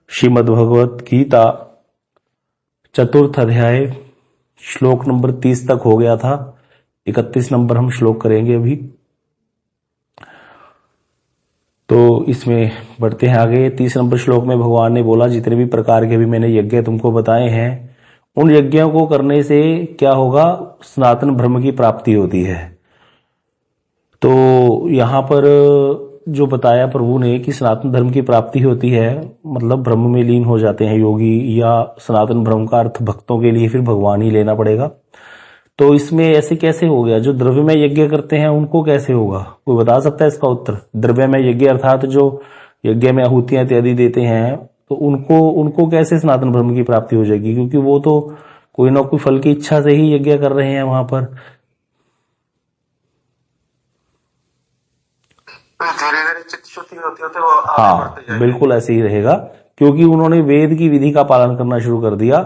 श्रीमद् भगवत गीता चतुर्थ अध्याय श्लोक नंबर 30 तक हो गया था। 31 नंबर हम श्लोक करेंगे अभी। तो इसमें बढ़ते हैं आगे। 30 नंबर श्लोक में भगवान ने बोला, जितने भी प्रकार के भी मैंने यज्ञ तुमको बताए हैं, उन यज्ञों को करने से क्या होगा? सनातन ब्रह्म की प्राप्ति होती है। तो यहां पर जो बताया प्रभु ने कि सनातन धर्म की प्राप्ति होती है, मतलब ब्रह्म में लीन हो जाते हैं योगी, या सनातन ब्रह्म का अर्थ भक्तों के लिए फिर भगवान ही लेना पड़ेगा। तो इसमें ऐसे कैसे हो गया? जो द्रव्य में यज्ञ करते हैं उनको कैसे होगा? कोई बता सकता है इसका उत्तर? द्रव्य में यज्ञ अर्थात जो यज्ञ में आहुतियां इत्यादि देते हैं, तो उनको कैसे सनातन ब्रह्म की प्राप्ति हो जाएगी? क्योंकि वो तो कोई ना कोई फल की इच्छा से ही यज्ञ कर रहे हैं वहां पर। हाँ, बिल्कुल ऐसे ही रहेगा, क्योंकि उन्होंने वेद की विधि का पालन करना शुरू कर दिया।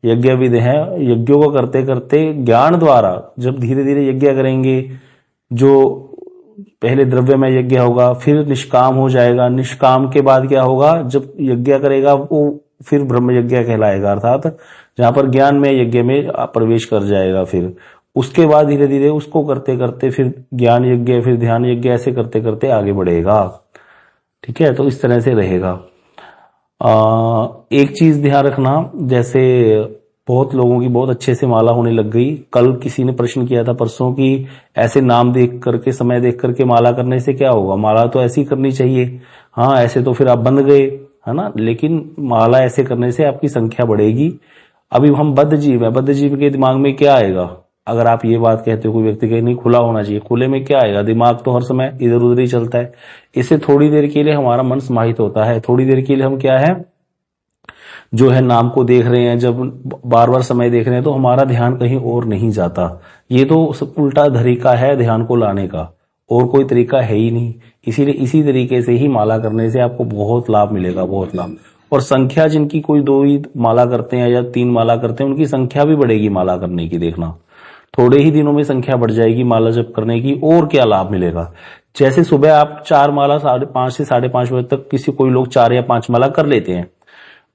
यज्ञ विधि है, यज्ञों को करते करते ज्ञान द्वारा जब धीरे धीरे यज्ञ करेंगे, जो पहले द्रव्य में यज्ञ होगा, फिर निष्काम हो जाएगा। निष्काम के बाद क्या होगा? जब यज्ञ करेगा वो फिर ब्रह्म यज्ञ कहलाएगा, अर्थात जहां पर ज्ञान में यज्ञ में प्रवेश कर जाएगा। फिर उसके बाद धीरे धीरे उसको करते करते फिर ज्ञान यज्ञ, फिर ध्यान यज्ञ, ऐसे करते करते आगे बढ़ेगा। ठीक है, तो इस तरह से रहेगा। एक चीज ध्यान रखना, जैसे बहुत लोगों की बहुत अच्छे से माला होने लग गई। कल किसी ने प्रश्न किया था परसों की ऐसे नाम देख करके, समय देख करके माला करने से क्या होगा? माला तो ऐसी करनी चाहिए। हाँ, ऐसे तो फिर आप बंध गए, है ना। लेकिन माला ऐसे करने से आपकी संख्या बढ़ेगी। अभी हम बद्ध जीव है, बद्ध जीव के दिमाग में क्या आएगा? अगर आप ये बात कहते हो, कोई व्यक्ति कहे नहीं खुला होना चाहिए, खुले में क्या आएगा? दिमाग तो हर समय इधर उधर ही चलता है। इससे थोड़ी देर के लिए हमारा मन समाहित होता है। थोड़ी देर के लिए हम क्या है, जो है नाम को देख रहे हैं, जब बार बार समय देख रहे हैं तो हमारा ध्यान कहीं और नहीं जाता। ये तो सब उल्टा तरीका है ध्यान को लाने का, और कोई तरीका है ही नहीं। इसीलिए इसी तरीके से ही माला करने से आपको बहुत लाभ मिलेगा, बहुत लाभ। और संख्या जिनकी कोई 2 ही माला करते हैं या 3 माला करते हैं, उनकी संख्या भी बढ़ेगी माला करने की। देखना, थोड़े ही दिनों में संख्या बढ़ जाएगी माला जप करने की। और क्या लाभ मिलेगा? जैसे सुबह आप 4 माला 5:30 से 5:30 बजे तक कोई लोग 4 या 5 माला कर लेते हैं।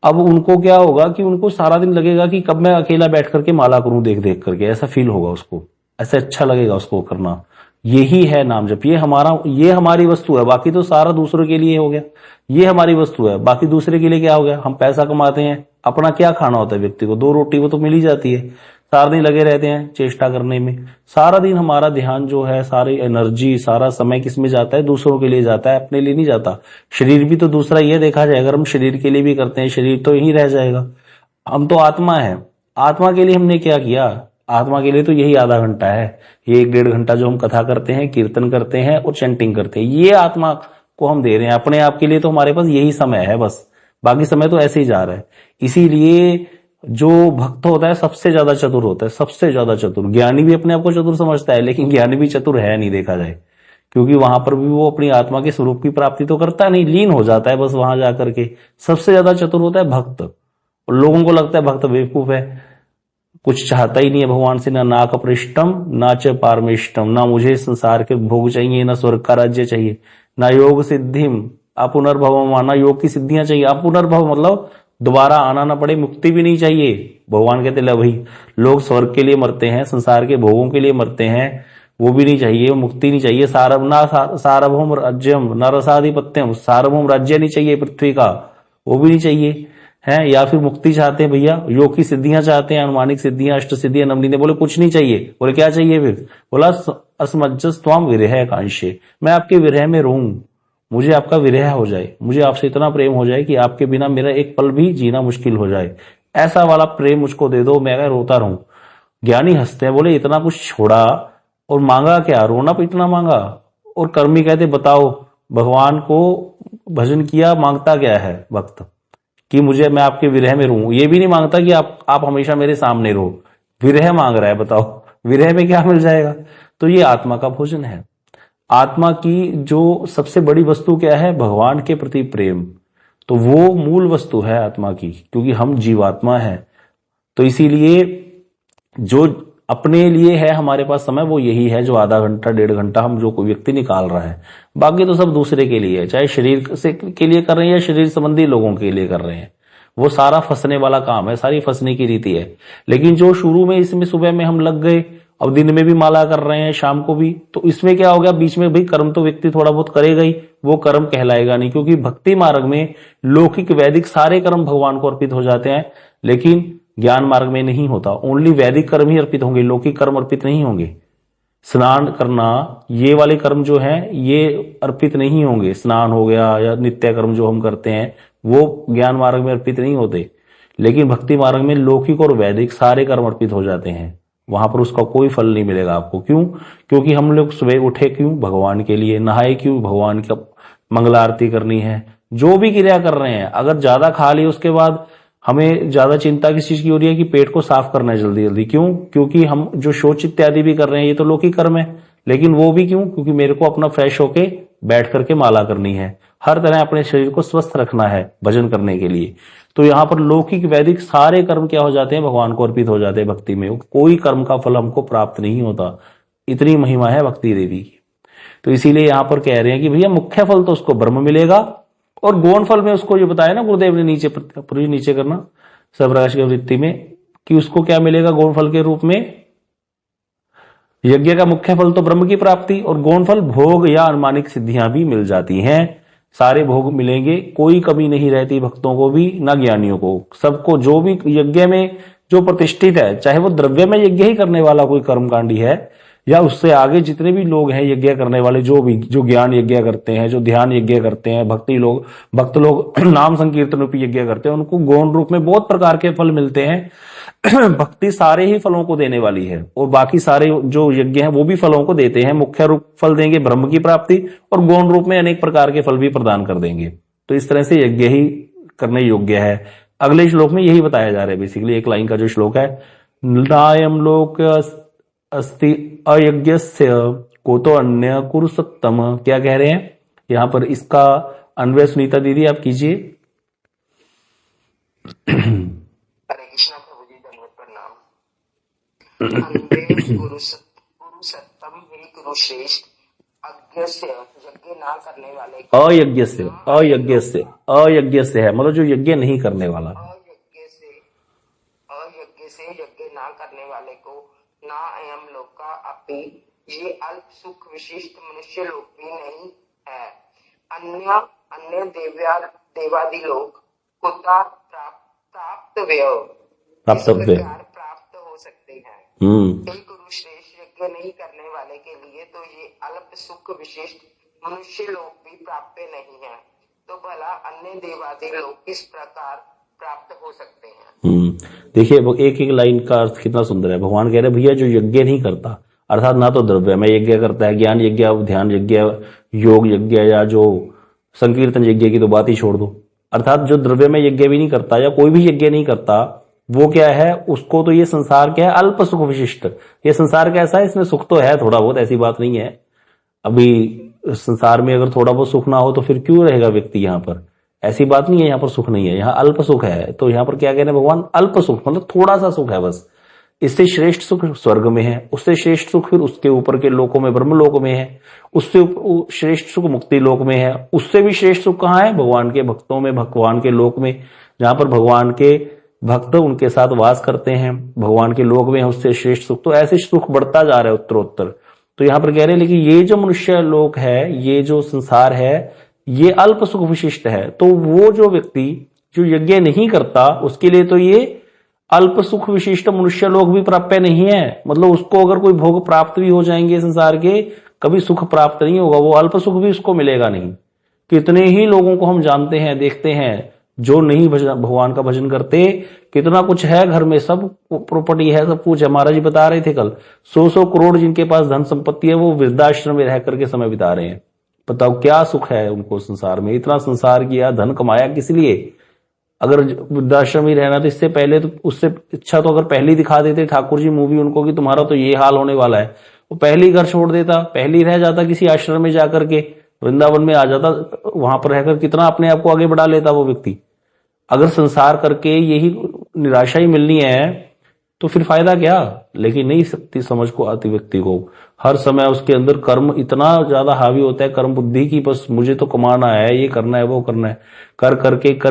अब उनको क्या होगा कि उनको सारा दिन लगेगा कि कब मैं अकेला बैठ करके माला करूं, देख देख करके। ऐसा फील होगा उसको, ऐसा अच्छा लगेगा उसको करना। यही है नाम जप, ये हमारी वस्तु है। बाकी तो सारा दूसरों के लिए हो गया। ये हमारी वस्तु है, बाकी दूसरे के लिए क्या हो गया? हम पैसा कमाते हैं, अपना क्या खाना होता है व्यक्ति को? 2 रोटी वो तो मिल ही जाती है। सारा दिन लगे रहते हैं चेष्टा करने में। सारा दिन हमारा ध्यान जो है, सारी एनर्जी, सारा समय किस में जाता है? दूसरों के लिए जाता है, अपने लिए नहीं जाता। शरीर भी तो दूसरा ही है, देखा जाए। अगर हम शरीर के लिए भी करते हैं, शरीर तो यही रह जाएगा। हम तो आत्मा है। आत्मा के लिए हमने क्या किया? आत्मा के लिए तो यही आधा घंटा है, ये 1-1.5 घंटा जो हम कथा करते हैं, कीर्तन करते हैं और चैंटिंग करते हैं, ये आत्मा को हम दे रहे हैं। अपने आप के लिए तो हमारे पास यही समय है बस, बाकी समय तो ऐसे ही जा रहा है। इसीलिए जो भक्त होता है सबसे ज्यादा चतुर होता है, सबसे ज्यादा चतुर। ज्ञानी भी अपने आप को चतुर समझता है, लेकिन ज्ञानी भी चतुर है नहीं, देखा जाए। क्योंकि वहां पर भी वो अपनी आत्मा के स्वरूप की प्राप्ति तो करता नहीं, लीन हो जाता है बस वहां जाकर के। सबसे ज्यादा चतुर होता है भक्त। और लोगों को लगता है भक्त बेवकूफ है, कुछ चाहता ही नहीं है भगवान से, ना नाक पृष्ठम ना च पारमेष्टम। ना मुझे संसार के भोग चाहिए, ना स्वर्ग का राज्य चाहिए, ना योग सिद्धिम अपुनर्भव, ना योग की सिद्धियां चाहिए। अपुनर्भव मतलब दोबारा आना ना पड़े, मुक्ति भी नहीं चाहिए। भगवान कहते ले भाई, लोग स्वर्ग के लिए मरते हैं, संसार के भोगों के लिए मरते हैं, वो भी नहीं चाहिए, मुक्ति नहीं चाहिए। सार्वभौम राज्यम न रसाधिपत्यम, सार्वभौम राज्य नहीं चाहिए पृथ्वी का, वो भी नहीं चाहिए है। या फिर मुक्ति चाहते हैं भैया, योग की सिद्धियां चाहते हैं, अनुमानिक सिद्धियां, अष्ट सिद्धियां, नवनी ने बोले कुछ नहीं चाहिए। बोले क्या चाहिए फिर? बोला असमंजस त्वाम विरह कांशे, मैं आपके विरह में रहूं, मुझे आपका विरह हो जाए, मुझे आपसे इतना प्रेम हो जाए कि आपके बिना मेरा एक पल भी जीना मुश्किल हो जाए। ऐसा वाला प्रेम मुझको दे दो, मैं रोता रहूं। ज्ञानी हंसते हैं, बोले इतना कुछ छोड़ा और मांगा क्या? रोना पे इतना मांगा। और कर्मी कहते बताओ, भगवान को भजन किया, मांगता क्या है भक्त? कि मुझे, मैं आपके विरह में रहूं। ये भी नहीं मांगता कि आप हमेशा मेरे सामने रहो, विरह मांग रहा है। बताओ विरह में क्या मिल जाएगा? तो ये आत्मा का भोजन है। आत्मा की जो सबसे बड़ी वस्तु क्या है? भगवान के प्रति प्रेम। तो वो मूल वस्तु है आत्मा की, क्योंकि हम जीवात्मा है। तो इसीलिए जो अपने लिए है हमारे पास समय, वो यही है जो आधा घंटा 1.5 घंटा हम जो कोई व्यक्ति निकाल रहा है। बाकी तो सब दूसरे के लिए है, चाहे शरीर से के लिए कर रहे हैं या शरीर संबंधी लोगों के लिए कर रहे हैं। वो सारा फंसने वाला काम है, सारी फंसने की रीति है। लेकिन जो शुरू में इसमें सुबह में हम लग गए, अब दिन में भी माला कर रहे हैं, शाम को भी, तो इसमें क्या हो गया, बीच में भाई कर्म तो व्यक्ति थोड़ा बहुत करेगा ही, वो कर्म कहलाएगा नहीं, क्योंकि भक्ति मार्ग में लौकिक वैदिक सारे कर्म भगवान को अर्पित हो जाते हैं, लेकिन ज्ञान मार्ग में नहीं होता। ओनली वैदिक कर्म ही अर्पित होंगे, लौकिक कर्म अर्पित नहीं होंगे। स्नान करना, ये वाले कर्म जो हैं ये अर्पित नहीं होंगे। स्नान हो गया या नित्य कर्म जो हम करते हैं वो ज्ञान मार्ग में अर्पित नहीं होते, लेकिन भक्ति मार्ग में लौकिक और वैदिक सारे कर्म अर्पित हो जाते हैं। वहां पर उसका कोई फल नहीं मिलेगा आपको। क्यों? क्योंकि हम लोग सुबह उठे क्यों? भगवान के लिए। नहाए क्यों? भगवान का मंगल आरती करनी है। जो भी क्रिया कर रहे हैं, अगर ज्यादा खा ली उसके बाद हमें ज्यादा चिंता किस चीज की हो रही है कि पेट को साफ करना है जल्दी जल्दी। क्यों? क्योंकि हम जो शौच इत्यादि भी कर रहे हैं ये तो लौकिक कर्म है, लेकिन वो भी क्यों? क्योंकि मेरे को अपना फ्रेश होके बैठ करके माला करनी है। हर तरह अपने शरीर को स्वस्थ रखना है भजन करने के लिए। तो यहाँ पर लौकिक वैदिक सारे कर्म क्या हो जाते हैं? भगवान को अर्पित हो जाते हैं भक्ति में। कोई कर्म का फल हमको प्राप्त नहीं होता। इतनी महिमा है भक्ति देवी की। तो इसीलिए यहाँ पर कह रहे हैं कि भैया मुख्य फल तो उसको ब्रह्म मिलेगा, और गौण फल में उसको ये बताया ना गुरुदेव ने नीचे करना स्वप्रकाश की वृत्ति में, कि उसको क्या मिलेगा गौण फल के रूप में? यज्ञ का मुख्य फल तो ब्रह्म की प्राप्ति, और गौण फल भोग या अनुमानिक सिद्धियां भी मिल जाती हैं। सारे भोग मिलेंगे, कोई कमी नहीं रहती भक्तों को भी ना ज्ञानियों को। सबको जो भी यज्ञ में जो प्रतिष्ठित है, चाहे वो द्रव्य में यज्ञ ही करने वाला कोई कर्मकांडी है या उससे आगे जितने भी लोग हैं यज्ञ करने वाले, जो ज्ञान यज्ञ करते हैं, जो ध्यान यज्ञ करते हैं, भक्त लोग नाम संकीर्तन रूपी यज्ञ करते हैं, उनको गौण रूप में बहुत प्रकार के फल मिलते हैं। भक्ति सारे ही फलों को देने वाली है, और बाकी सारे जो यज्ञ हैं वो भी फलों को देते हैं। मुख्य रूप फल देंगे ब्रह्म की प्राप्ति, और गौण रूप में अनेक प्रकार के फल भी प्रदान कर देंगे। तो इस तरह से यज्ञ ही करने योग्य है। अगले श्लोक में यही बताया जा रहा है। बेसिकली एक लाइन का जो श्लोक है, नायम लोक अस्ति अयज्ञस्य को तो अन्य कुरु सत्तम, क्या कह रहे हैं यहां पर? इसका अन्वय सुनीता दीदी आप कीजिए। हरे कृष्णा प्रभु जी, धन्यवाद, प्रणाम। अन्वय गुरु सत्तम हे गुरु श्रेष्ठ, अज्ञ से यज्ञ ना करने वाले को, अयज्ञ से है, मतलब जो यज्ञ नहीं करने वाला, अयज्ञ से यज्ञ ना करने वाले को ना अयम लोक का अपि, ये अल्प सुख विशिष्ट मनुष्य लोक भी नहीं है। अन्य देवादि लोक कुता प्राप्तव्य प्राप्त हो सकते हैं। हे गुरु श्रेष्ठ, यज्ञ नहीं करने वाले के लिए तो ये अल्प सुख विशिष्ट मनुष्य लोक भी प्राप्त नहीं है, तो भला अन्य देवादि लोक किस प्रकार प्राप्त हो सकते हैं? देखिए एक एक लाइन का अर्थ कितना सुंदर है। भगवान कह रहे भैया जो यज्ञ नहीं करता, अर्थात ना तो द्रव्य में यज्ञ करता है, ज्ञान यज्ञ, ध्यान यज्ञ, योग यज्ञ, या जो संकीर्तन यज्ञ की तो बात ही छोड़ दो, अर्थात जो द्रव्य में यज्ञ भी नहीं करता या कोई भी यज्ञ नहीं करता, वो क्या है? उसको तो ये संसार क्या है? अल्प सुख विशिष्ट। ये संसार कैसा है? इसमें सुख तो है थोड़ा बहुत, ऐसी बात नहीं है। अभी संसार में अगर थोड़ा बहुत सुख ना हो तो फिर क्यों रहेगा व्यक्ति यहाँ पर? ऐसी बात नहीं है, यहाँ पर सुख नहीं है, यहाँ अल्प सुख है। तो यहाँ पर क्या कह रहे हैं भगवान? अल्प सुख, मतलब थोड़ा सा सुख है बस। इससे श्रेष्ठ सुख स्वर्ग में है, उससे श्रेष्ठ सुख फिर उसके ऊपर के लोकों में, ब्रह्म लोक में है, उससे श्रेष्ठ सुख मुक्ति लोक में है, उससे भी श्रेष्ठ सुख कहाँ है? भगवान के भक्तों में, भगवान के लोक में, जहां पर भगवान के भक्त उनके साथ वास करते हैं, भगवान के लोक में है, उससे श्रेष्ठ सुख। तो ऐसे सुख बढ़ता जा रहा है उत्तरोत्तर। तो यहाँ पर कह रहे हैं लेकिन ये जो मनुष्य लोक है, ये जो संसार है, ये अल्प सुख विशिष्ट है। तो वो जो व्यक्ति जो यज्ञ नहीं करता, उसके लिए तो ये अल्प सुख विशिष्ट मनुष्य लोग भी प्राप्य नहीं है। मतलब उसको अगर कोई भोग प्राप्त भी हो जाएंगे संसार के, कभी सुख प्राप्त नहीं होगा, वो अल्प सुख भी उसको मिलेगा नहीं। कितने ही लोगों को हम जानते हैं, देखते हैं, जो नहीं भगवान का भजन करते, कितना कुछ है घर में, सब प्रॉपर्टी है, सब कुछ है। महाराज जी बता रहे थे कल, 100 करोड़ जिनके पास धन संपत्ति है, वो वृद्धाश्रम में रह करके समय बिता रहे हैं। बताओ क्या सुख है उनको संसार में? इतना संसार किया, धन कमाया किस लिए? अगर वृद्धाश्रम ही रहना तो इससे पहले तो, उससे अच्छा तो अगर पहले ही दिखा देते ठाकुर जी मूवी उनको कि तुम्हारा तो ये हाल होने वाला है, वो पहले ही घर छोड़ देता, पहले ही रह जाता किसी आश्रम में जाकर के, वृंदावन में आ जाता, वहां पर रहकर कितना अपने आप को आगे बढ़ा लेता वो व्यक्ति। अगर संसार करके यही निराशा ही मिलनी है तो फिर फायदा क्या। लेकिन नहीं सकती समझ को आती व्यक्ति को, हर समय उसके अंदर कर्म इतना ज्यादा हावी होता है, कर्म बुद्धि की, बस मुझे तो कमाना है, ये करना है, वो करना है, कर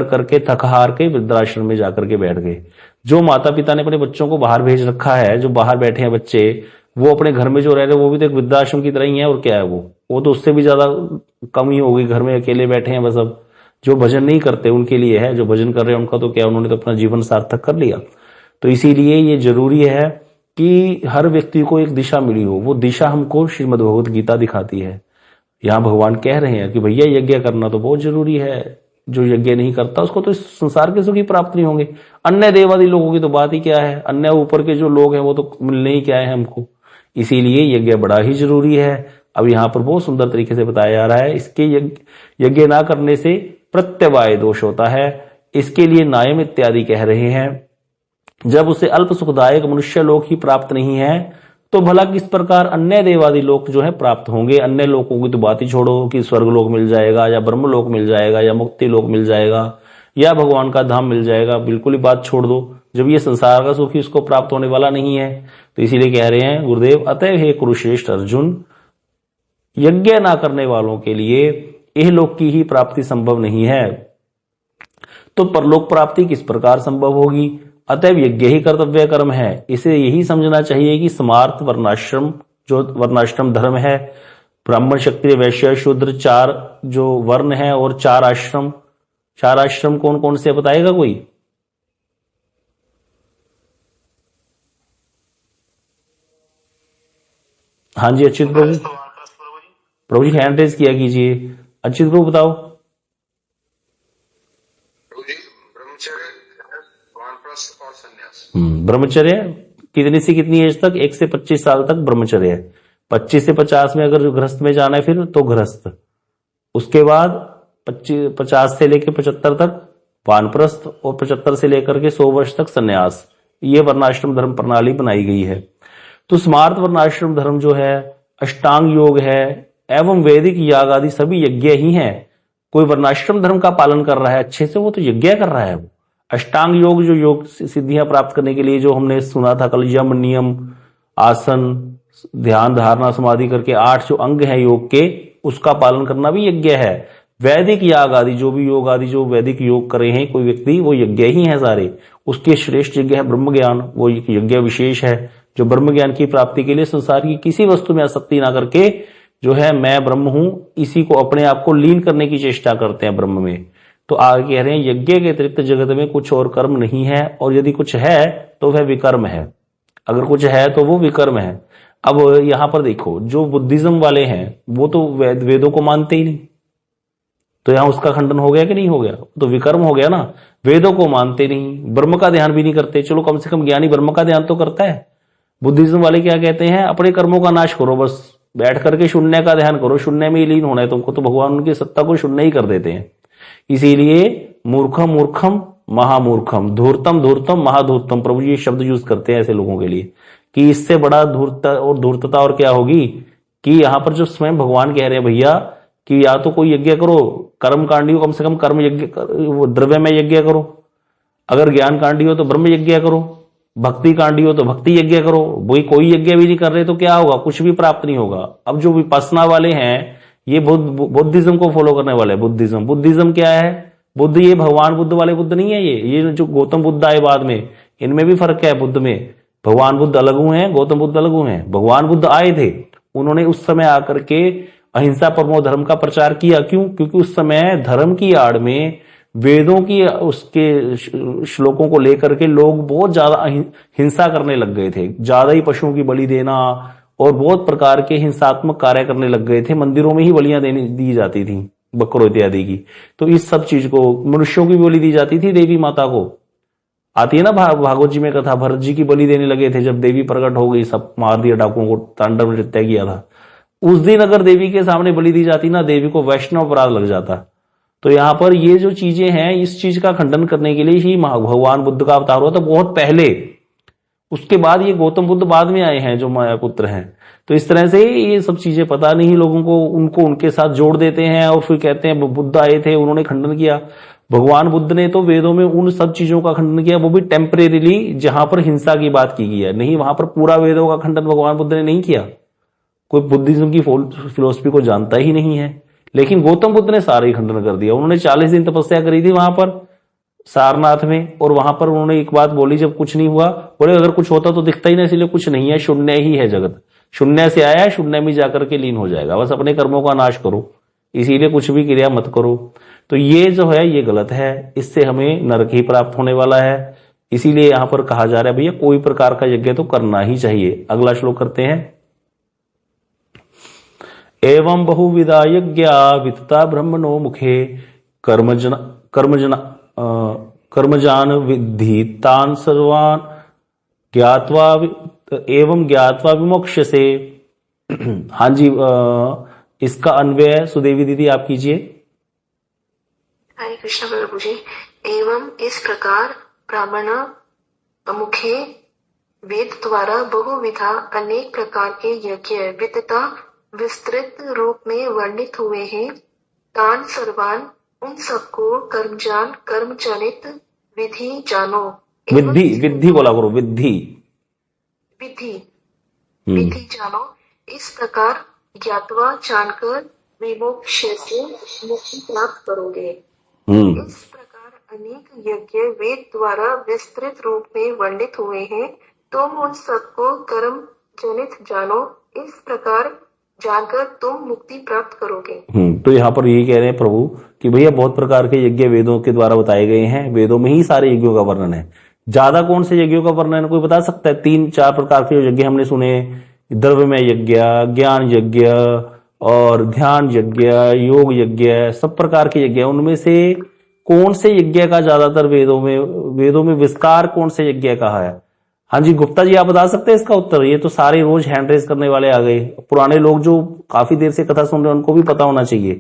करके थक हार के वृद्धाश्रम में जाकर के बैठ गए। जो माता पिता ने अपने बच्चों को बाहर भेज रखा है, जो बाहर बैठे हैं बच्चे, वो अपने घर में जो रह रहे हैं वो भी तो एक वृद्धाश्रम की तरह ही है, और क्या है वो तो उससे भी ज्यादा कम ही होगी, घर में अकेले बैठे हैं बस। अब जो भजन नहीं करते उनके लिए है, जो भजन कर रहे हैं उनका तो क्या, उन्होंने तो अपना जीवन सार्थक कर लिया। तो इसीलिए ये जरूरी है कि हर व्यक्ति को एक दिशा मिली हो, वो दिशा हमको श्रीमद् भगवत गीता दिखाती है। यहाँ भगवान कह रहे हैं कि भैया यज्ञ करना तो बहुत जरूरी है, जो यज्ञ नहीं करता उसको तो इस संसार के सुख ही प्राप्त नहीं होंगे। अन्य देवादी लोगों की तो बात ही क्या है, अन्य ऊपर के जो लोग हैं वो तो मिलने ही क्या है हमको। इसीलिए यज्ञ बड़ा ही जरूरी है। अब यहाँ पर बहुत सुंदर तरीके से बताया जा रहा है, इसके यज्ञ ना करने से प्रत्यवाय दोष होता है, इसके लिए नायम इत्यादि कह रहे हैं। जब उसे अल्प सुखदायक मनुष्य लोक ही प्राप्त नहीं है, तो भला किस प्रकार अन्य देवादि लोक जो है प्राप्त होंगे। अन्य लोकों की तो बात ही छोड़ो कि स्वर्ग लोक मिल जाएगा या ब्रह्म लोक मिल जाएगा या मुक्ति लोक मिल जाएगा या भगवान का धाम मिल जाएगा, बिल्कुल ही बात छोड़ दो, जब ये संसार का सुख ही उसको प्राप्त होने वाला नहीं है। तो इसीलिए कह रहे हैं गुरुदेव, अतएव हे कुरुश्रेष्ठ अर्जुन, यज्ञ ना करने वालों के लिए यह लोक की ही प्राप्ति संभव नहीं है, तो परलोक प्राप्ति किस प्रकार संभव होगी। अतएव यज्ञ ही कर्तव्य कर्म है। इसे यही समझना चाहिए कि स्मार्त वर्णाश्रम, जो वर्णाश्रम धर्म है, ब्राह्मण क्षत्रिय वैश्य शूद्र, 4 जो वर्ण है और 4 आश्रम, 4 आश्रम कौन कौन से बताएगा कोई। हाँ जी अच्युत प्रभु, प्रभु जी हैंड रेज किया कीजिए। अच्युत प्रभु बताओ। ब्रह्मचर्य, वानप्रस्थ और संन्यास। ब्रह्मचर्य कितनी से कितनी एज तक, 1 से 25 साल तक ब्रह्मचर्य है। 25 से 50 में अगर गृहस्थ में जाना है फिर तो गृहस्थ। उसके बाद 50 से लेकर 75 तक वानप्रस्थ और 75 से लेकर के 100 वर्ष तक संन्यास। ये वर्णाश्रम धर्म प्रणाली बनाई गई है। तो स्मार्त वर्णाश्रम धर्म जो है अष्टांग योग है एवं वैदिक याग आदि सभी यज्ञ ही हैं। कोई वर्णाश्रम धर्म का पालन कर रहा है अच्छे से, वो तो यज्ञ कर रहा है। वो अष्टांग योग, जो योग सिद्धियां प्राप्त करने के लिए जो हमने सुना था कल, यम नियम आसन ध्यान धारणा समाधि करके 8 जो अंग है योग के, उसका पालन करना भी यज्ञ है। वैदिक याग आदि जो भी योग आदि जो वैदिक योग करे हैं कोई व्यक्ति, वो यज्ञ ही है सारे। उसके श्रेष्ठ यज्ञ है ब्रह्म ज्ञान, वो एक यज्ञ विशेष है जो ब्रह्म ज्ञान की प्राप्ति के लिए संसार की किसी वस्तु में आसक्ति ना करके जो है मैं ब्रह्म हूं, इसी को अपने आप को लीन करने की चेष्टा करते हैं ब्रह्म में। तो आगे कह रहे हैं यज्ञ के अतिरिक्त जगत में कुछ और कर्म नहीं है, और यदि कुछ है तो वह विकर्म है। अगर कुछ है तो वो विकर्म है। अब यहां पर देखो, जो बुद्धिज्म वाले हैं वो तो वेदों को मानते ही नहीं, तो यहां उसका खंडन हो गया कि नहीं हो गया, तो विकर्म हो गया ना। वेदों को मानते नहीं, ब्रह्म का ध्यान भी नहीं करते। चलो कम से कम ज्ञानी ब्रह्म का ध्यान तो करता है। बुद्धिज्म वाले क्या कहते हैं, अपने कर्मों का नाश करो, बस बैठ करके शून्य का ध्यान करो, शून्य में ही लीन होना है तुमको। तो भगवान उनकी सत्ता को शून्य ही कर देते हैं। इसीलिए मूर्खम मूर्खम महामूर्खम, धूर्तम धूर्तम महाधूर्तम, प्रभु जी शब्द यूज करते हैं ऐसे लोगों के लिए कि इससे बड़ा धूर्तता और क्या होगी। कि यहां पर जो स्वयं भगवान कह रहे हैं भैया कि या तो कोई यज्ञ करो, कर्म कांडी हो कम से कम कर्म यज्ञ, द्रव्य में यज्ञ करो। अगर ज्ञान कांडी हो तो ब्रह्म यज्ञ करो, भक्ति कांडी हो तो भक्ति यज्ञ करो। वही कोई यज्ञ भी नहीं कर रहे तो क्या होगा, कुछ भी प्राप्त नहीं होगा। अब जो विपස්සना वाले हैं ये बुद्धिज्म को फॉलो करने वाले। बुद्धिज्म क्या है, बुद्ध ये भगवान बुद्ध वाले बुद्ध नहीं है। ये जो गौतम बुद्ध आए बाद में, इनमें भी फर्क है। बुद्ध में भगवान बुद्ध अलग हुए हैं, गौतम बुद्ध अलग हुए हैं। भगवान बुद्ध आए थे, उन्होंने उस समय आकर के अहिंसा परमो धर्म का प्रचार किया। क्यों? क्योंकि उस समय धर्म की आड़ में वेदों की उसके श्लोकों को लेकर के लोग बहुत ज्यादा हिंसा करने लग गए थे। ज्यादा ही पशुओं की बलि देना और बहुत प्रकार के हिंसात्मक कार्य करने लग गए थे। मंदिरों में ही बलियां दी जाती थी, बकरों इत्यादि की। तो इस सब चीज को, मनुष्यों की बलि दी जाती थी देवी माता को। आती है ना भागवत जी में कथा, भरत जी की बलि देने लगे थे जब देवी प्रकट हो गई, सब मार दिया डाकुओं को, तांडव नृत्य किया था। उस दिन अगर देवी के सामने बलि दी जाती ना, देवी को वैष्णव अपराध लग जाता। तो यहां पर ये जो चीजें हैं, इस चीज का खंडन करने के लिए ही भगवान बुद्ध का अवतार हुआ था बहुत पहले। उसके बाद ये गौतम बुद्ध बाद में आए हैं जो माया पुत्र हैं। तो इस तरह से ये सब चीजें पता नहीं लोगों को, उनको उनके साथ जोड़ देते हैं और फिर कहते हैं बुद्ध आए थे उन्होंने खंडन किया। भगवान बुद्ध ने तो वेदों में उन सब चीजों का खंडन किया, वो भी टेम्परेरीली, जहां पर हिंसा की बात की गई है, नहीं वहां पर पूरा वेदों का खंडन भगवान बुद्ध ने नहीं किया। कोई बुद्धिज्म की फिलोसफी को जानता ही नहीं है, लेकिन गौतम बुद्ध ने सारा ही खंडन कर दिया। उन्होंने 40 दिन तपस्या करी थी वहां पर सारनाथ में, और वहां पर उन्होंने एक बात बोली, जब कुछ नहीं हुआ, बोले अगर कुछ होता तो दिखता ही नहीं, इसलिए कुछ नहीं है, शून्य ही है जगत, शून्य से आया है, शून्य में जाकर के लीन हो जाएगा, बस अपने कर्मों का नाश करो, इसीलिए कुछ भी क्रिया मत करो। तो ये जो है ये गलत है, इससे हमें नरक ही प्राप्त होने वाला है। इसीलिए यहां पर कहा जा रहा है भैया कोई प्रकार का यज्ञ तो करना ही चाहिए। अगला श्लोक करते हैं। एवं बहुविधा यज्ञा वित्ता ब्रह्मणो मुखे कर्मजान विद्धि तान सर्वान ज्ञात्वा एवं ज्ञात्वा विमोक्ष्यसे। हाँ जी, इसका अन्वय सुदेवी दीदी आप कीजिए। हरे कृष्ण प्रभु जी। एवं इस प्रकार ब्राह्मण मुखे वेद द्वारा बहुविधा अनेक प्रकार के यज्ञ वित्तता विस्तृत रूप में वर्णित हुए हैं। तान सर्वान उन सबको कर्मजान कर्मजनित विधि जानो। विधि विधि बोला करो, विधि विधि विधि जानो। इस प्रकार ज्ञातवा जानकर विमोक्ष से मुक्ति प्राप्त करोगे। इस प्रकार अनेक यज्ञ वेद द्वारा विस्तृत रूप में वर्णित हुए हैं, तुम उन सबको कर्म जनित जानो। इस प्रकार जानकर तुम मुक्ति प्राप्त करोगे। तो यहाँ पर यही कह रहे हैं प्रभु कि भैया बहुत प्रकार के यज्ञ वेदों के द्वारा बताए गए हैं, वेदों में ही सारे यज्ञों का वर्णन है। ज्यादा कौन से यज्ञों का वर्णन कोई बता सकता है? 3-4 प्रकार के यज्ञ हमने सुने, द्रव्यमय यज्ञ, ज्ञान यज्ञ और ध्यान यज्ञ, योग यज्ञ, सब प्रकार के यज्ञ। उनमें से कौन से यज्ञ का ज्यादातर वेदों में विस्तार कौन से यज्ञ कहा है? हाँ जी गुप्ता जी आप बता सकते हैं इसका उत्तर? ये तो सारे रोज हैंड रेज करने वाले आ गए, पुराने लोग जो काफी देर से कथा सुन रहे हैं उनको भी पता होना चाहिए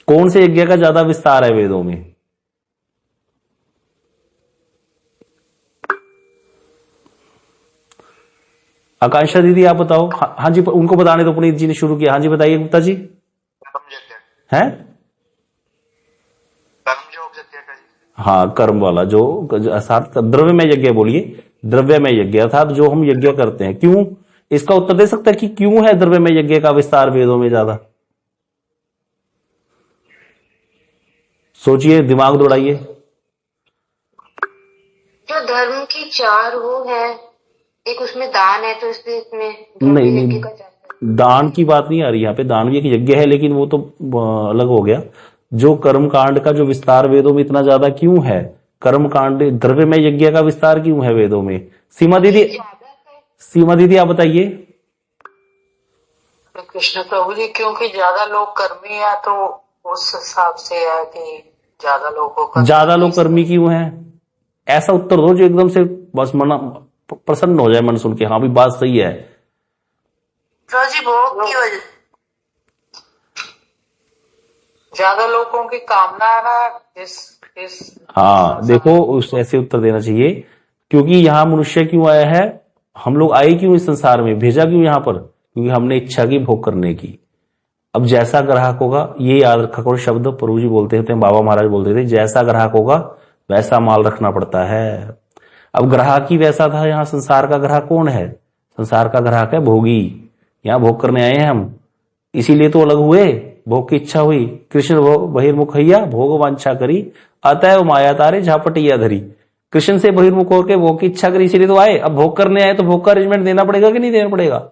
कौन से यज्ञ का ज्यादा विस्तार है वेदों में। आकांक्षा दीदी आप बताओ। हाँ जी उनको बताने तो पुनीत जी ने शुरू किया। हाँ जी बताइए गुप्ता जी। है हाँ कर्म वाला जो अर्थात द्रव्यमय यज्ञ, बोलिए द्रव्यमय यज्ञ अर्थात जो हम यज्ञ करते हैं। क्यों, इसका उत्तर दे सकता है कि क्यों है द्रव्यमय यज्ञ का विस्तार वेदों में ज्यादा? सोचिए, दिमाग दौड़ाइए। जो धर्म की 4 वो है, एक उसमें दान है, तो इसलिए इसमें नहीं दान की बात नहीं आ रही यहाँ पे। दान भी एक यज्ञ है, लेकिन वो तो अलग हो गया। जो कर्म कांड का जो विस्तार वेदों में इतना ज्यादा क्यों है? कर्म कांड द्रव्यमय यज्ञ का विस्तार क्यों है वेदों में? सीमा दीदी आप बताइए। कृष्ण प्रभु जी, क्योंकि ज्यादा लोग कर्मी है तो उस हिसाब से है कि ज्यादा लोग कर्मी क्यों है? ऐसा उत्तर दो जो एकदम से बस मन प्रसन्न हो जाए, मन सुन के हाँ भी बात सही है। जी भोग की वजह, ज्यादा लोगों की कामना है ना इस हाँ देखो उस ऐसे उत्तर देना चाहिए, क्योंकि यहाँ मनुष्य क्यों आया है, हम लोग आए क्यों इस संसार में, भेजा क्यों यहाँ पर? क्योंकि हमने इच्छा की भोग करने की। अब जैसा ग्राहक होगा, ये याद रखा करो शब्द प्रभु जी बोलते थे, बाबा महाराज बोलते थे, जैसा ग्राहक होगा वैसा माल रखना पड़ता है। अब ग्राहक ही वैसा था। यहाँ संसार का ग्राहक कौन है? संसार का ग्राहक है भोगी। यहाँ भोग करने आए हैं हम, इसीलिए तो अलग हुए, भोग की इच्छा हुई। कृष्ण बहिर्मुख हैया भोग वांछा करी, अतएव माया तारे झापटिया धरी। कृष्ण से बहिर्मुख होकर भोग की इच्छा करी, इसीलिए तो आए। अब भोग करने आए तो भोग का अरेंजमेंट देना पड़ेगा कि नहीं देना पड़ेगा?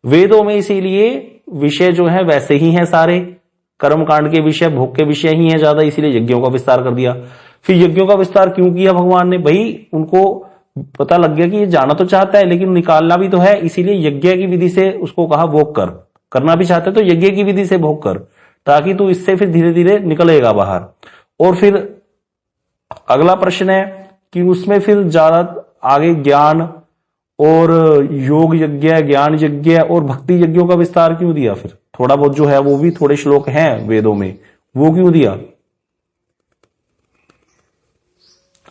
वेदों में इसीलिए विषय जो है वैसे ही हैं सारे, कर्म कांड के विषय भोग के विषय ही हैं ज्यादा, इसीलिए यज्ञों का विस्तार कर दिया। फिर यज्ञों का विस्तार क्यों किया भगवान ने? भाई उनको पता लग गया कि ये जाना तो चाहता है लेकिन निकालना भी तो है, इसीलिए यज्ञ की विधि से उसको कहा भोग कर। करना भी चाहते तो यज्ञ की विधि से भोग कर, ताकि तू इससे फिर धीरे धीरे निकलेगा बाहर। और फिर अगला प्रश्न है कि उसमें फिर ज्यादा आगे ज्ञान और योग यज्ञ, ज्ञान यज्ञ और भक्ति यज्ञों का विस्तार क्यों दिया? फिर थोड़ा बहुत जो है वो भी थोड़े श्लोक हैं वेदों में, वो क्यों दिया?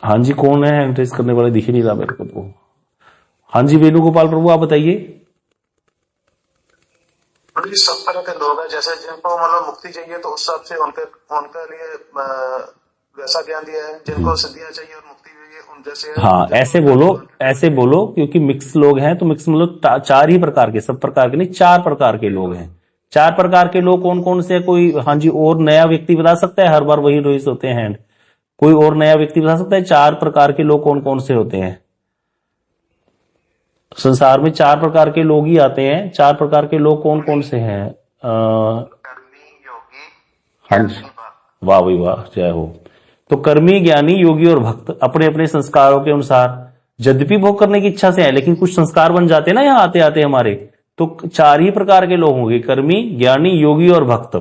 हाँ जी कौन है एंट्रेस करने वाले? दिख ही नहीं रहा मेरे को तो। हाँ जी वेणुगोपाल प्रभु आप बताइए। भी सब तरह के लोग हैं, जैसे जिनको मतलब मुक्ति चाहिए तो उस हिसाब से उनके लिए वैसा ज्ञान दिया है, जिनको सिद्धियां चाहिए और मुक्ति चाहिए उन जैसे। हाँ, ऐसे बोलो क्योंकि मिक्स लोग हैं, तो मिक्स मतलब चार ही प्रकार के, सब प्रकार के नहीं, 4 प्रकार के लोग हैं। 4 प्रकार के लोग कौन कौन से? कोई, हाँ जी, और नया व्यक्ति बता सकता है? हर बार वही रोइस होते हैं हैंड। कोई और नया व्यक्ति बता सकता है 4 प्रकार के लोग कौन कौन से होते हैं? संसार में 4 प्रकार के लोग ही आते हैं। 4 प्रकार के लोग कौन कौन से हैं? कर्मी, योगी, हाँ जी, वाह भाई वाह, जय हो। तो कर्मी, ज्ञानी, योगी और भक्त अपने अपने संस्कारों के अनुसार यद्यपि भोग करने की इच्छा से है, लेकिन कुछ संस्कार बन जाते हैं ना यहाँ आते आते हमारे, तो 4 ही प्रकार के लोग होंगे, कर्मी, ज्ञानी, योगी और भक्त।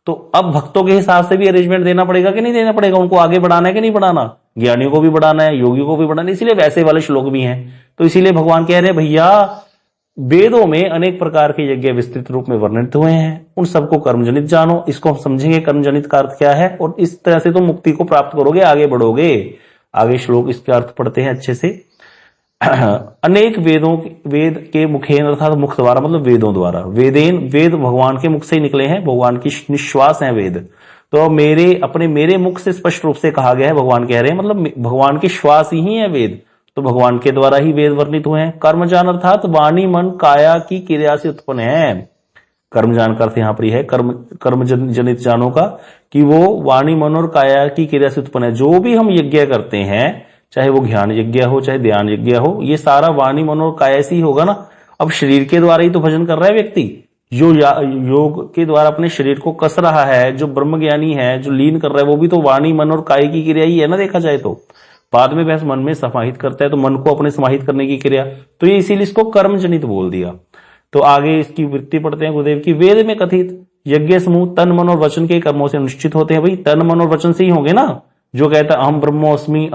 तो अब भक्तों के हिसाब से भी अरेंजमेंट देना पड़ेगा कि नहीं देना पड़ेगा? उनको आगे बढ़ाना है कि नहीं बढ़ाना? ज्ञानियों को भी बढ़ाना है, योगियों को भी बढ़ाना है, इसीलिए वैसे वाले श्लोक भी हैं। तो इसीलिए भगवान कह रहे हैं भैया वेदों में अनेक प्रकार के यज्ञ विस्तृत रूप में वर्णित हुए हैं, उन सबको कर्मजनित जानो। इसको हम समझेंगे कर्मजनित का अर्थ क्या है, और इस तरह से तो मुक्ति को प्राप्त करोगे, आगे बढ़ोगे। आगे श्लोक इसके अर्थ पढ़ते हैं अच्छे से। अनेक वेद के मुखेन अर्थात मुख द्वारा, मतलब वेदों द्वारा, वेद भगवान के मुख से ही निकले हैं, भगवान की निश्वास है वेद। तो मेरे मुख से स्पष्ट रूप से कहा गया है, भगवान कह रहे हैं, मतलब भगवान की श्वास ही है वेद, तो भगवान के द्वारा ही वेद वर्णित हुए हैं। कर्मजान अर्थात वाणी, मन, काया की क्रिया से उत्पन्न है। कर्मजान का अर्थ यहाँ पर है कर्म जनित जानो का, कि वो वाणी, मन और काया की क्रिया से उत्पन्न है। जो भी हम यज्ञ करते हैं, चाहे वो ज्ञान यज्ञ हो, चाहे ध्यान यज्ञ हो, ये सारा वाणी, मन और काया से ही होगा ना। अब शरीर के द्वारा ही तो भजन कर रहा है व्यक्ति, जो योग के द्वारा अपने शरीर को कस रहा है, जो ब्रह्म ज्ञानी है, जो लीन कर रहा है, वो भी तो वाणी, मन और काय की क्रिया ही है ना, देखा जाए तो। बाद में बस मन में समाहित करता है, तो मन को अपने समाहित करने की क्रिया, तो ये इसीलिए इसको कर्मजनित बोल दिया। तो आगे इसकी वृत्ति पढ़ते हैं गुरुदेव की। वेद में कथित यज्ञ समूह तन, मन और वचन के कर्मों से निश्चित होते हैं। भाई तन, मन और वचन से ही होंगे ना। जो कहता है अहम ब्रह्मोस्मि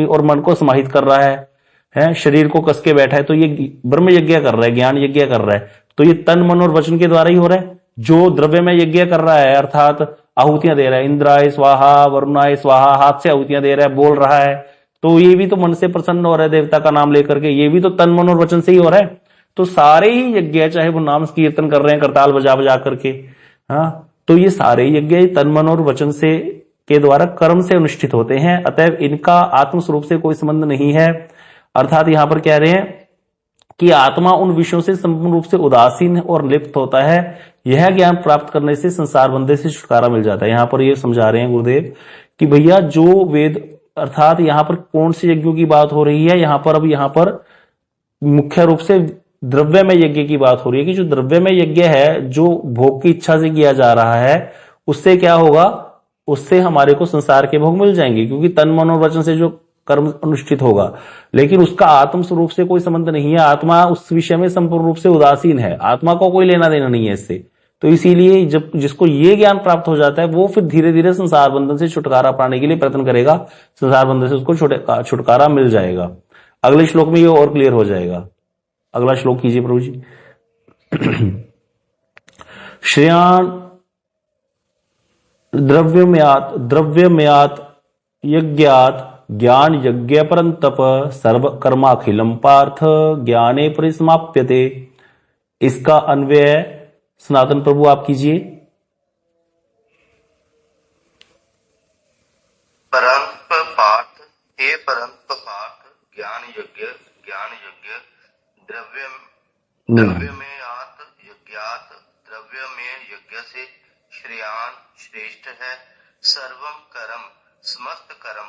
और मन को समाहित कर रहा है, शरीर को कस के बैठा है, तो ये ब्रह्म यज्ञ कर रहा है, ज्ञान यज्ञ कर रहा है, तो ये तन, मन और वचन के द्वारा ही हो रहा है। जो द्रव्य में यज्ञ कर रहा है, अर्थात आहुतियां दे रहा है, इंद्राय स्वाहा, वरुणाय स्वाहा, हाथ से आहुतियां दे रहा है, बोल रहा है, तो ये भी तो मन से प्रसन्न हो रहा है देवता का नाम लेकर के, ये भी तो तन, मन और वचन से ही हो रहा है। तो सारे ही यज्ञ, चाहे वो नाम कीर्तन कर रहे हैं करताल बजा बजा करके, हाँ, तो ये सारे यज्ञ तन, मन और वचन से के द्वारा कर्म से अनुष्ठित होते हैं। अतएव इनका आत्म स्वरूप से कोई संबंध नहीं है। अर्थात यहां पर कह रहे हैं कि आत्मा उन विषयों से संपूर्ण रूप से उदासीन और लिप्त होता है। यह ज्ञान प्राप्त करने से संसार बंधन से छुटकारा मिल जाता है। यहां पर ये समझा रहे हैं गुरुदेव कि भैया जो वेद, अर्थात यहां पर कौन से यज्ञों की बात हो रही है, यहां पर मुख्य रूप से द्रव्य में यज्ञ की बात हो रही है, कि जो द्रव्य में यज्ञ है, जो भोग की इच्छा से किया जा रहा है, उससे क्या होगा, उससे हमारे को संसार के भोग मिल जाएंगे, क्योंकि तन, मन और वचन से जो कर्म अनुष्ठित होगा, लेकिन उसका आत्म स्वरूप से कोई संबंध नहीं है। आत्मा उस विषय में संपूर्ण रूप से उदासीन है, आत्मा को कोई लेना देना नहीं है इससे। तो इसीलिए जब जिसको ये ज्ञान प्राप्त हो जाता है, वो फिर धीरे धीरे संसार बंधन से छुटकारा पाने के लिए प्रयत्न करेगा, संसार बंधन से उसको छुटकारा मिल जाएगा। अगले श्लोक में ये और क्लियर हो जाएगा। अगला श्लोक कीजिए प्रभु जी। श्रेयान द्रव्यमयात यज्ञात ज्ञान यज्ञ परंतप सर्व कर्माखिलम पार्थ ज्ञाने परिसमाप्यते। इसका अन्वय सनातन प्रभु आप कीजिए। परंप पार्थ, हे परंप पार्थ, ज्ञान यज्ञ द्रव्य में आत यज्ञात, द्रव्य में यज्ञ से श्रेयान श्रेष्ठ है। सर्वम कर्म समस्त कर्म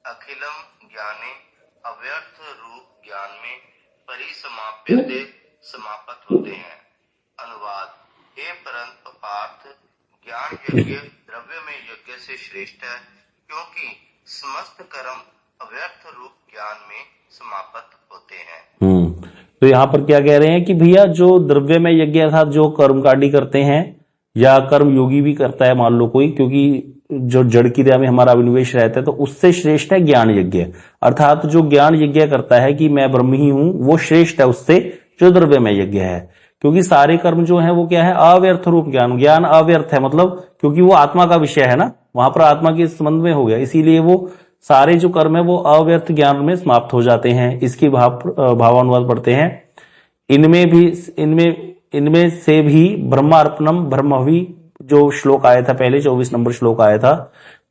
अखिलम ज्ञाने अव्यर्थ रूप ज्ञान में परिसमाप्यते समाप्त होते हैं। अनुवाद। हे परंप पार्थ, ज्ञान यज्ञ द्रव्य में यज्ञ से श्रेष्ठ है, क्योंकि समस्त कर्म अव्यर्थ रूप ज्ञान में समाप्त होते हैं। तो यहाँ पर क्या कह रहे हैं कि भैया जो द्रव्य में यज्ञ अर्थात जो कर्मकांडी करते हैं, या कर्म योगी भी करता है मान लो कोई, क्योंकि जो जड़ क्रिया में हमारा अभिनिवेश रहता है, तो उससे श्रेष्ठ है ज्ञान यज्ञ। अर्थात जो ज्ञान यज्ञ करता है कि मैं ब्रह्म ही हूं, वो श्रेष्ठ है उससे जो द्रव्य में यज्ञ है। क्योंकि सारे कर्म जो है वो क्या है, अव्यर्थ रूप ज्ञान। ज्ञान अव्यर्थ है, मतलब क्योंकि वो आत्मा का विषय है ना, वहां पर आत्मा के संबंध में हो गया, इसीलिए वो सारे जो कर्म है वो अव्यर्थ ज्ञान में समाप्त हो जाते हैं। इसकी भावानुवाद पढ़ते हैं। इनमें इनमें से भी ब्रह्मार्पणम ब्रह्महवि जो श्लोक आया था पहले 24 नंबर श्लोक आया था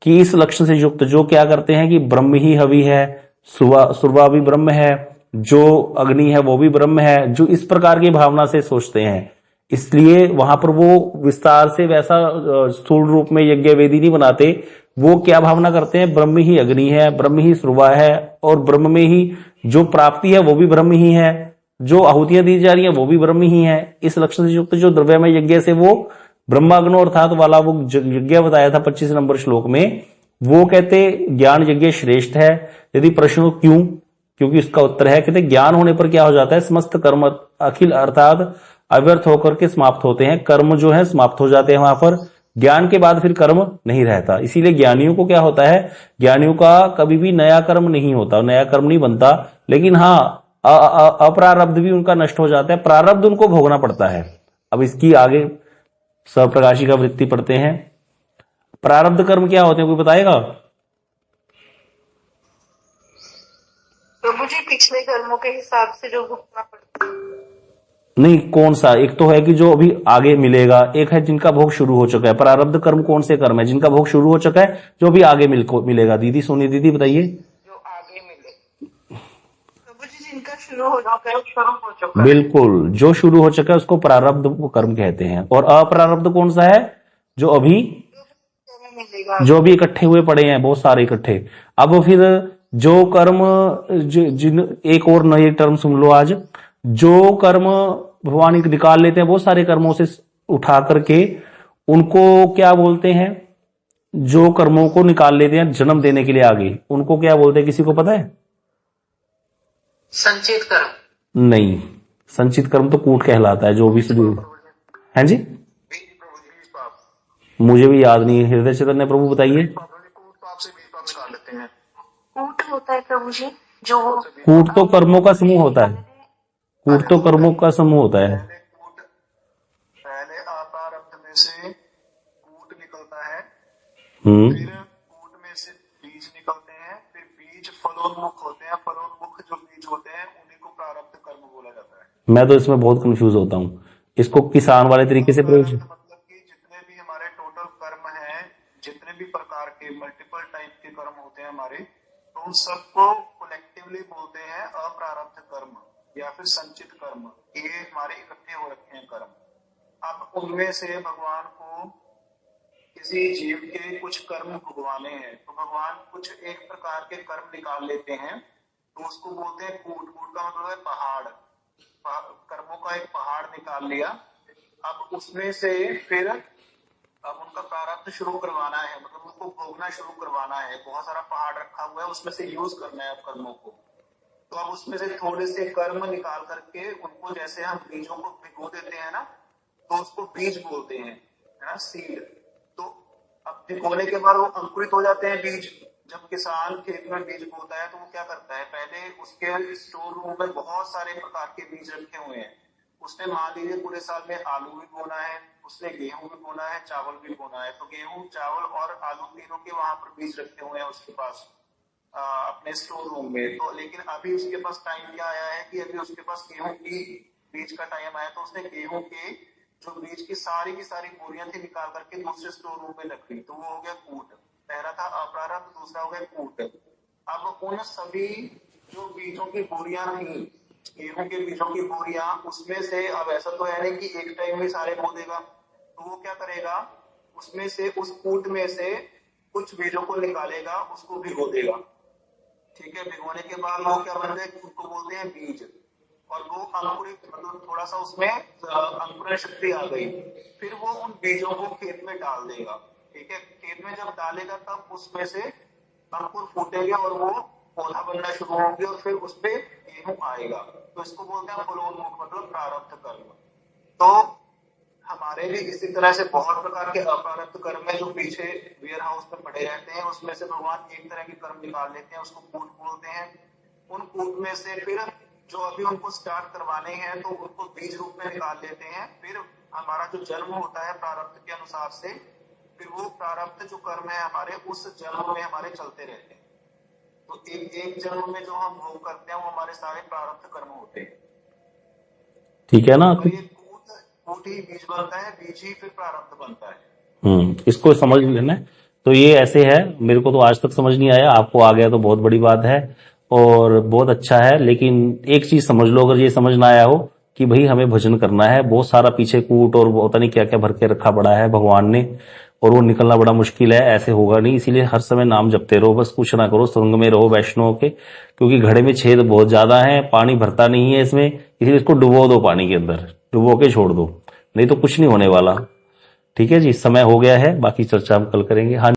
कि इस लक्षण से युक्त जो क्या करते हैं कि ब्रह्म ही हवि है, सुरवा भी ब्रह्म है, जो अग्नि है वो भी ब्रह्म है, जो इस प्रकार की भावना से सोचते हैं, इसलिए वहां पर वो विस्तार से वैसा स्थूल रूप में यज्ञ वेदी नहीं बनाते। वो क्या भावना करते हैं, ब्रह्म ही अग्नि है, ब्रह्म ही सुरवा है, और ब्रह्म में ही जो प्राप्ति है वो भी ब्रह्म ही है, जो आहुतियां दी जा रही है वो भी ब्रह्म ही है। इस लक्षण से युक्त जो द्रव्यमय यज्ञ से वो ब्रह्माग्नो अर्थात वाला वो यज्ञ बताया था 25 नंबर श्लोक में, वो कहते ज्ञान यज्ञ श्रेष्ठ है। यदि प्रश्न हो क्यों, क्योंकि इसका उत्तर है कहते ज्ञान होने पर क्या हो जाता है, समस्त कर्म अखिल अर्थात अव्यर्थ होकर के समाप्त होते हैं, कर्म जो है समाप्त हो जाते हैं वहां पर, ज्ञान के बाद फिर कर्म नहीं रहता। इसीलिए ज्ञानियों को क्या होता है, ज्ञानियों का कभी भी नया कर्म नहीं होता, नया कर्म नहीं बनता, लेकिन हाँ अप्रारब्ध भी उनका नष्ट हो जाता है, प्रारब्ध उनको भोगना पड़ता है। अब इसकी आगे सप्रकाशी का वृत्ति पढ़ते हैं। प्रारब्ध कर्म क्या होते हैं, कोई बताएगा? प्रभु जी पिछले कर्मों के हिसाब से जो भुगतना पड़ता है। नहीं, कौन सा? एक तो है कि जो अभी आगे मिलेगा, एक है जिनका भोग शुरू हो चुका है। प्रारब्ध कर्म कौन से कर्म है जिनका भोग शुरू हो चुका है, जो भी आगे मिलेगा? दीदी सोनी दीदी बताइए। जो आगे मिले प्रभु जी जिनका शुरू हो चुका है, शुरू हो चुका है। बिल्कुल, जो शुरू हो चुका है उसको प्रारब्ध कर्म कहते हैं। और अप्रारब्ध कौन सा है, जो अभी मिलेगा, जो भी इकट्ठे हुए पड़े हैं, बहुत सारे इकट्ठे। अब फिर जो कर्म जिन एक और नई टर्म सुन लो आज, जो कर्म भगवान निकाल लेते हैं बहुत सारे कर्मों से उठा करके, उनको क्या बोलते हैं? जो कर्मों को निकाल लेते हैं जन्म देने के लिए आगे, उनको क्या बोलते हैं, किसी को पता है? संचित कर्म। नहीं, संचित कर्म तो कूट कहलाता है, जो भी शुरू है जी, मुझे भी याद नहीं है। हृदय चैतन्य प्रभु बताइए। कूट होता है प्रभु जी, जो कूट तो कर्मों का समूह होता है, कूट तो कर्मों का समूह होता है। पहले अप्रारब्ध में से कूट निकलता है, हम्म, फिर कूट में से बीज निकलते हैं, फिर बीज फलोन्मुख होते हैं, फलोन्मुख जो बीज होते हैं उन्हीं को प्रारब्ध कर्म बोला जाता है। मैं तो इसमें बहुत कंफ्यूज होता हूँ, इसको किसान वाले तरीके से प्रयोग। मतलब कि जितने भी हमारे टोटल कर्म हैं, जितने भी प्रकार के मल्टीपल टाइप के कर्म होते हैं हमारे, तो उन सबको कलेक्टिवली बोलते हैं अप्रारब्ध कर्म या फिर संचित कर्म। ये हमारे इकट्ठे हो रखे हैं कर्म। अब उनमें से भगवान को किसी जीव के कुछ कर्म भुगवाने हैं, तो भगवान कुछ एक प्रकार के कर्म निकाल लेते हैं, तो उसको बोलते हैं कूट। कूट का मतलब है पहाड़, कर्मों का एक पहाड़ निकाल लिया। अब उसमें से फिर अब उनका प्रारब्ध शुरू करवाना है, मतलब उनको भोगना शुरू करवाना है। बहुत सारा पहाड़ रखा हुआ है, उसमें से यूज करना है अब कर्मों को। तो अब उसमें से थोड़े से कर्म निकाल करके उनको, जैसे हम बीजों को भिगो देते हैं ना, तो उसको बीज बोलते हैं, है ना, सीड। तो अब भिगोने के बाद वो अंकुरित हो जाते हैं बीज। जब किसान खेत में बीज बोता है तो वो क्या करता है, पहले उसके स्टोर रूम में बहुत सारे प्रकार के बीज रखे हुए हैं। उसने मान लीजिए पूरे साल में आलू भी बोना है, उसने गेहूं भी बोना है, चावल भी बोना है, तो गेहूं, चावल और आलू तीनों के वहां पर बीज रखे हुए हैं उसके पास अपने स्टोर रूम में। तो लेकिन अभी उसके पास टाइम क्या आया है कि अभी उसके पास गेहूं की बीज का टाइम आया, तो उसने गेहूं के जो बीज की सारी बोरियां थी निकाल करके दूसरे स्टोर रूम में रख ली। तो वो हो गया कूट। पहला था अप्रारब्ध, दूसरा हो गया कूट। अब उन सभी जो बीजों की बोरियां थी, गेहूं के बीजों की बोरियां, उसमें से अब ऐसा तो है नहीं कि एक टाइम में सारे बो देगा, तो वो क्या करेगा, उसमें से उस कूट में से कुछ बीजों को निकालेगा, उसको भिगो देगा। ठीक है, भिगोने के बाद वो क्या बन गए, उसको बोलते हैं बीज। और वो अंकुरित, मतलब थोड़ा सा उसमें अंकुरण शक्ति आ गई, फिर वो उन बीजों को खेत में डाल देगा। ठीक है, खेत में जब डालेगा तब उसमें से अंकुर फूटेंगे और वो पौधा बनना शुरू होंगे और फिर उस पे गेहूं आएगा। तो इसको बोलते हैं फलोन्मुख, मतलब प्रारब्ध कर्म। तो हमारे भी इसी तरह से बहुत प्रकार के अप्रारब्ध कर्म है जो पीछे वेयर हाउस में पड़े रहते हैं। उसमें से भगवान एक तरह के कर्म निकाल लेते हैं, उसको कूट बोलते हैं। उन कूट में से फिर जो अभी उनको स्टार्ट करवाने हैं तो उनको बीज रूप में निकाल लेते हैं। फिर हमारा जो जन्म होता है प्रारब्ध के अनुसार से, फिर वो प्रारब्ध जो कर्म है हमारे उस जन्म में हमारे चलते रहते हैं। तो एक जन्म में जो हम भोग करते हैं वो हमारे सारे प्रारब्ध कर्म होते हैं। ठीक है ना? तो ये कूट ही बीज बनता है, बीज ही फिर प्रारब्ध बनता है। इसको समझ लेना है। तो ये ऐसे है, मेरे को तो आज तक समझ नहीं आया, आपको आ गया तो बहुत बड़ी बात है और बहुत अच्छा है। लेकिन एक चीज समझ लो, अगर ये समझ ना आया हो कि भाई हमें भजन करना है, बहुत सारा पीछे कूट और पता नहीं क्या क्या भर के रखा पड़ा है भगवान ने, और वो निकलना बड़ा मुश्किल है, ऐसे होगा नहीं। इसीलिए हर समय नाम जपते रहो, बस कुछ ना करो, संग में रहो वैष्णव के, क्योंकि घड़े में छेद बहुत ज्यादा है, पानी भरता नहीं है इसमें, इसलिए इसको डुबो दो, पानी के अंदर डुबो के छोड़ दो, नहीं तो कुछ नहीं होने वाला। ठीक है जी, समय हो गया है, बाकी चर्चा हम कल करेंगे। हाँ।